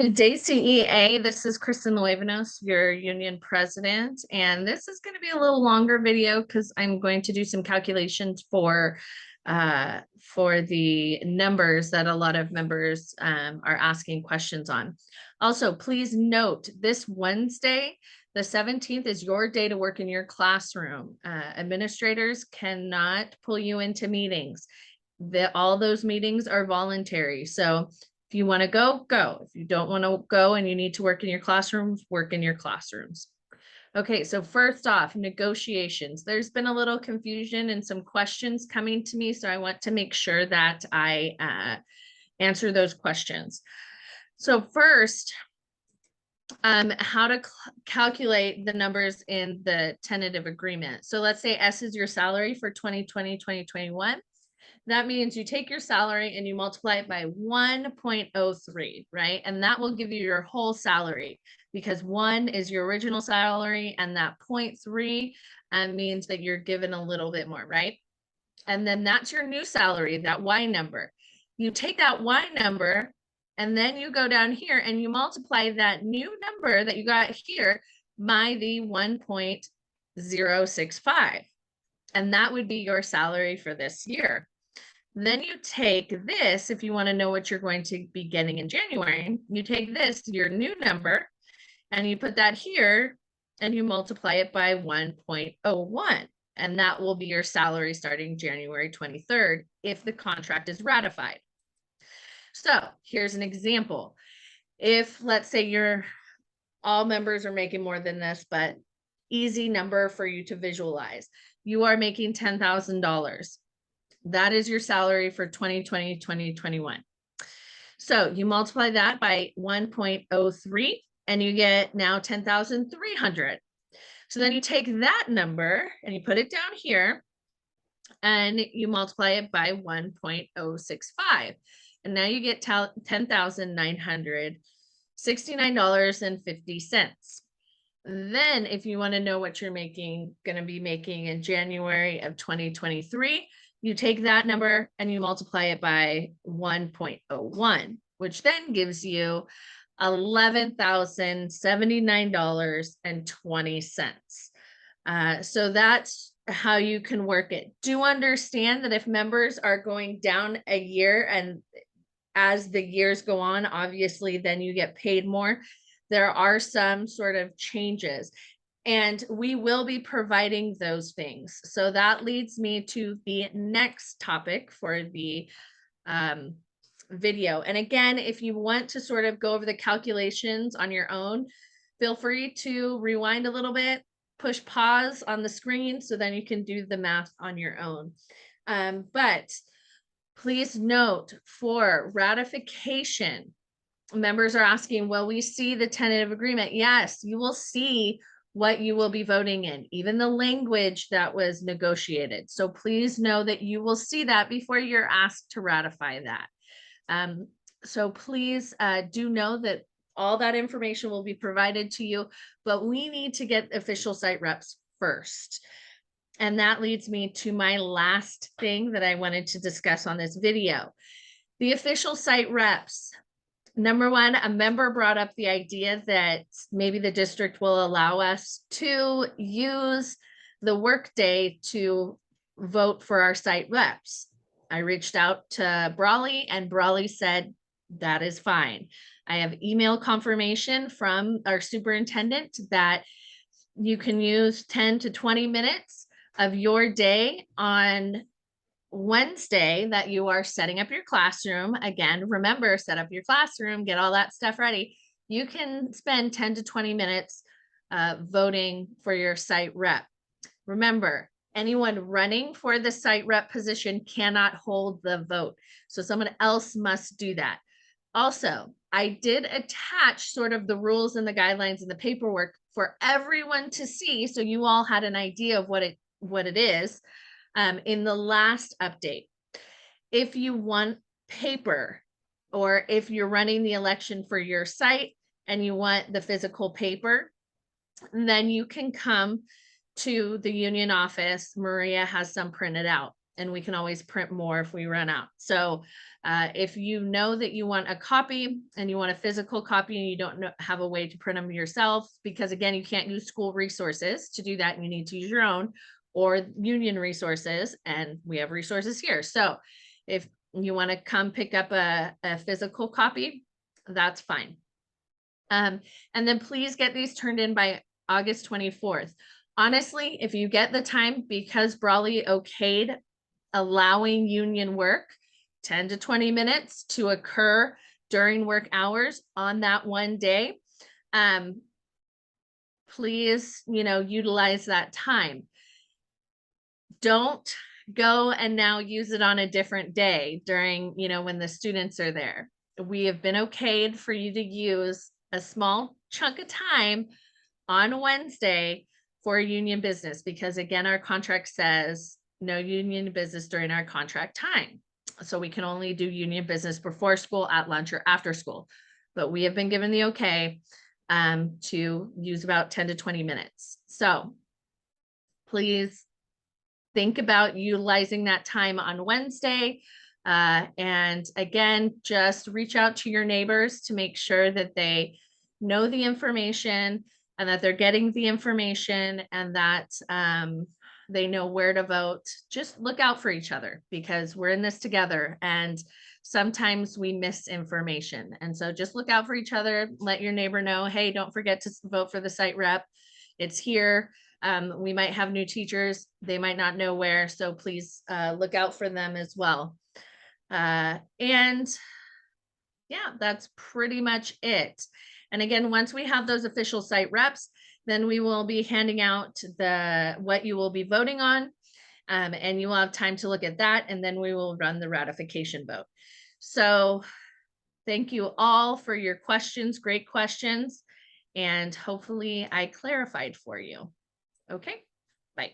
Day CEA, this is Kristen Levinos, your union president, and this is going to be a little longer video because I'm going to do some calculations for the numbers that a lot of members are asking questions on. Also, please note this Wednesday, the 17th, is your day to work in your classroom. Administrators cannot pull you into meetings. All those meetings are voluntary. So if you want to go, go. If you don't want to go and you need to work in your classrooms, work in your classrooms. Okay, so first off, negotiations. There's been a little confusion and some questions coming to me, so I want to make sure that I answer those questions. So first, how to calculate the numbers in the tentative agreement. So let's say S is your salary for 2020, 2021. That means you take your salary and you multiply it by 1.03, right? And that will give you your whole salary because 1 is your original salary and that 0.3 means that you're given a little bit more, right? And then that's your new salary, that Y number. You take that Y number and then you go down here and you multiply that new number that you got here by the 1.065. And that would be your salary for this year. Then you take this, if you want to know what you're going to be getting in January, you take this, your new number, and you put that here and you multiply it by 1.01. And that will be your salary starting January 23rd if the contract is ratified. So here's an example. If let's say all members are making more than this, but easy number for you to visualize, you are making $10,000. That is your salary for 2020, 2021. So you multiply that by 1.03 and you get now 10,300. So then you take that number and you put it down here and you multiply it by 1.065. And now you get $10,969.50. Then if you want to know what you're going to be making in January of 2023, you take that number and you multiply it by 1.01, which then gives you $11,079.20. So that's how you can work it. Do understand that if members are going down a year and as the years go on, obviously, then you get paid more. There are some sort of changes. And we will be providing those things. So that leads me to the next topic for the video. And again, if you want to sort of go over the calculations on your own, feel free to rewind a little bit, push pause on the screen so then you can do the math on your own. But please note for ratification, members are asking, will we see the tentative agreement? Yes, you will see what you will be voting in, even the language that was negotiated. So please know that you will see that before you're asked to ratify that. So please do know that all that information will be provided to you, but we need to get official site reps first. And that leads me to my last thing that I wanted to discuss on this video. The official site reps. Number one, a member brought up the idea that maybe the district will allow us to use the workday to vote for our site reps. I reached out to Brawley and Brawley said, that is fine. I have email confirmation from our superintendent that you can use 10 to 20 minutes of your day on Wednesday that you are setting up your classroom. Again, remember, set up your classroom, get all that stuff ready. You can spend 10 to 20 minutes voting for your site rep. Remember, anyone running for the site rep position cannot hold the vote. So someone else must do that. Also, I did attach sort of the rules and the guidelines and the paperwork for everyone to see. So you all had an idea of what it is. In the last update. If you want paper or if you're running the election for your site and you want the physical paper, then you can come to the union office. Maria has some printed out. and we can always print more if we run out. So if you know that you want a copy and you want a physical copy and you don't have a way to print them yourself, because again, you can't use school resources to do that, and you need to use your own or union resources, and we have resources here. So if you want to come pick up a physical copy, that's fine. And then please get these turned in by August 24th. Honestly, if you get the time, because Brawley okayed allowing union work 10 to 20 minutes to occur during work hours on that one day, please, utilize that time. Don't go and now use it on a different day during, when the students are there. We have been okayed for you to use a small chunk of time on Wednesday for union business, because again, our contract says no union business during our contract time. So we can only do union business before school, at lunch, or after school. But we have been given the okay to use about 10 to 20 minutes. So please think about utilizing that time on Wednesday. And again, just reach out to your neighbors to make sure that they know the information and that they're getting the information, and that they know where to vote. Just look out for each other, because we're in this together and sometimes we miss information. And so just look out for each other. Let your neighbor know, hey, don't forget to vote for the site rep. It's here. We might have new teachers. They might not know where. So please look out for them as well. And yeah, that's pretty much it. And again, once we have those official site reps, then we will be handing out what you will be voting on. And you will have time to look at that. And then we will run the ratification vote. So thank you all for your questions. Great questions. And hopefully I clarified for you. Okay, bye.